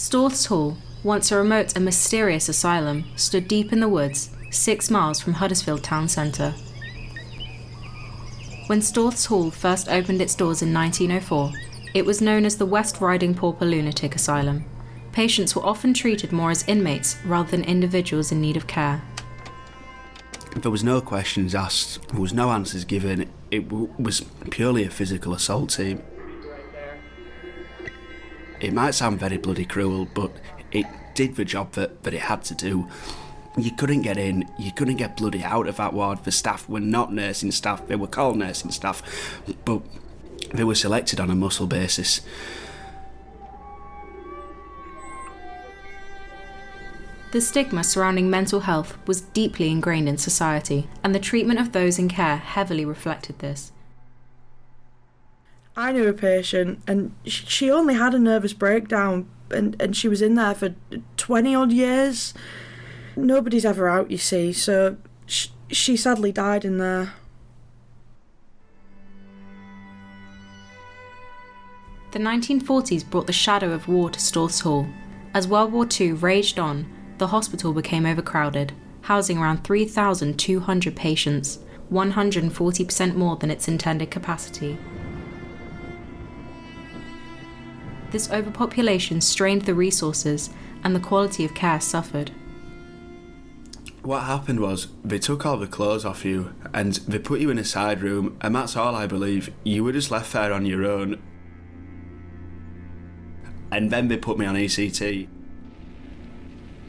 Storthes Hall, once a remote and mysterious asylum, stood deep in the woods, 6 miles from Huddersfield town centre. When Storthes Hall first opened its doors in 1904, it was known as the West Riding Pauper Lunatic Asylum. Patients were often treated more as inmates rather than individuals in need of care. There was no questions asked, there was no answers given, it was purely a physical assault team. It might sound very bloody cruel, but it did the job that it had to do. You couldn't get in, you couldn't get bloody out of that ward. The staff were not nursing staff, they were called nursing staff, but they were selected on a muscle basis. The stigma surrounding mental health was deeply ingrained in society, and the treatment of those in care heavily reflected this. I knew a patient, and she only had a nervous breakdown, and she was in there for 20 odd years. Nobody's ever out, you see, so she sadly died in there. The 1940s brought the shadow of war to Storthes Hall. As World War II raged on, the hospital became overcrowded, housing around 3,200 patients, 140% more than its intended capacity. This overpopulation strained the resources, and the quality of care suffered. What happened was, they took all the clothes off you, and they put you in a side room, and that's all I believe. You were just left there on your own. And then they put me on ECT.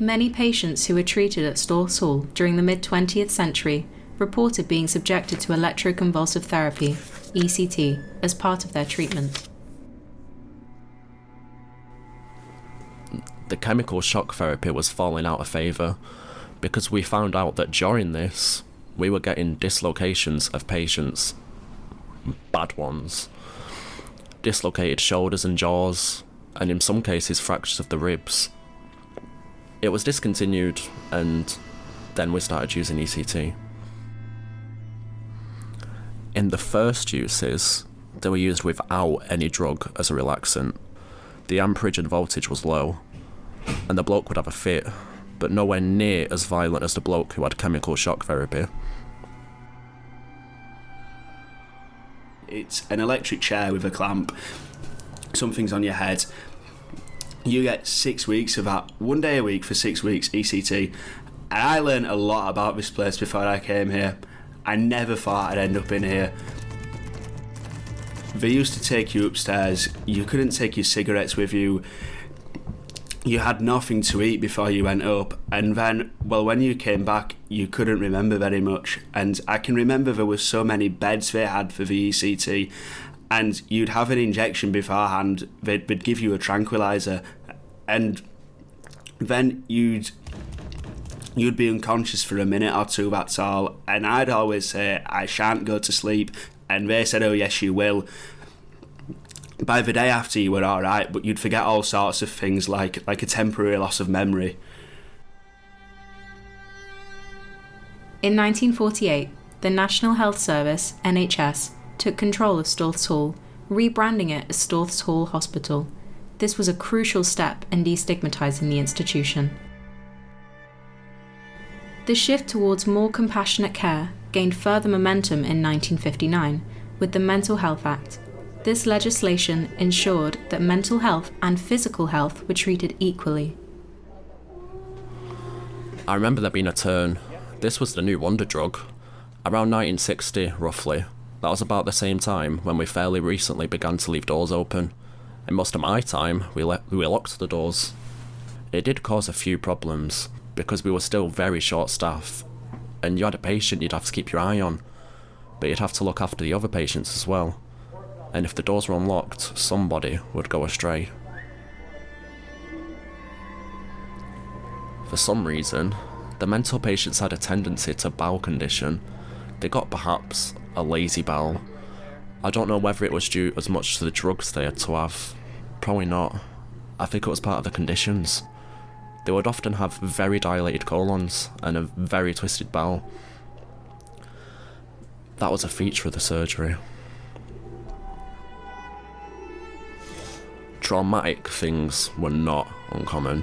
Many patients who were treated at Storthes Hall during the mid-20th century reported being subjected to electroconvulsive therapy, ECT, as part of their treatment. The chemical shock therapy was falling out of favour because we found out that during this, we were getting dislocations of patients, bad ones, dislocated shoulders and jaws, and in some cases fractures of the ribs. It was discontinued, and then we started using ECT. In the first uses, they were used without any drug as a relaxant. The amperage and voltage was low, and the bloke would have a fit, but nowhere near as violent as the bloke who had chemical shock therapy. It's an electric chair with a clamp, something's on your head. You get 6 weeks of that, 1 day a week for 6 weeks, ECT. And I learned a lot about this place before I came here. I never thought I'd end up in here. They used to take you upstairs, you couldn't take your cigarettes with you, you had nothing to eat before you went up, and then, well, when you came back, you couldn't remember very much. And I can remember there were so many beds they had for the ECT, and you'd have an injection beforehand, they'd give you a tranquilizer, and then you'd be unconscious for a minute or two, that's all. And I'd always say, I shan't go to sleep, and they said, oh yes you will. By the day after you were alright, but you'd forget all sorts of things like a temporary loss of memory. In 1948, the National Health Service, NHS, took control of Storthes Hall, rebranding it as Storthes Hall Hospital. This was a crucial step in destigmatising the institution. The shift towards more compassionate care gained further momentum in 1959 with the Mental Health Act. This legislation ensured that mental health and physical health were treated equally. I remember there being a turn. This was the new wonder drug. Around 1960, roughly. That was about the same time when we fairly recently began to leave doors open. In most of my time, we locked the doors. It did cause a few problems, because we were still very short-staffed, and you had a patient you'd have to keep your eye on, but you'd have to look after the other patients as well. And if the doors were unlocked, somebody would go astray. For some reason, the mental patients had a tendency to bowel condition. They got perhaps a lazy bowel. I don't know whether it was due as much to the drugs they had to have. Probably not. I think it was part of the conditions. They would often have very dilated colons and a very twisted bowel. That was a feature of the surgery. traumatic things were not uncommon.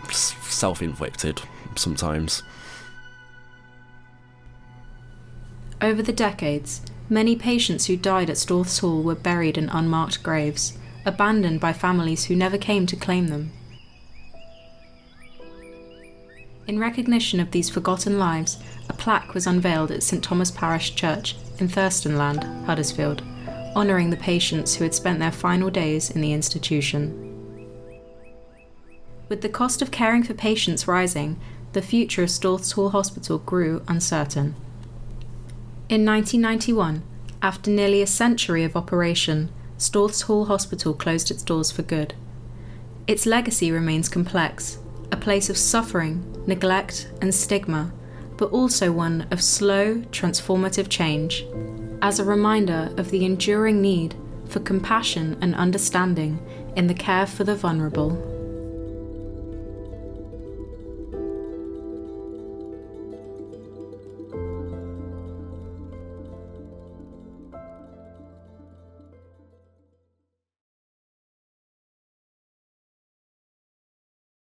Self-inflicted, sometimes. Over the decades, many patients who died at Storthes Hall were buried in unmarked graves, abandoned by families who never came to claim them. In recognition of these forgotten lives, a plaque was unveiled at St Thomas Parish Church in Thurstonland, Huddersfield, honouring the patients who had spent their final days in the institution. With the cost of caring for patients rising, the future of Storthes Hall Hospital grew uncertain. In 1991, after nearly a century of operation, Storthes Hall Hospital closed its doors for good. Its legacy remains complex, a place of suffering, neglect, and stigma, but also one of slow, transformative change, as a reminder of the enduring need for compassion and understanding in the care for the vulnerable.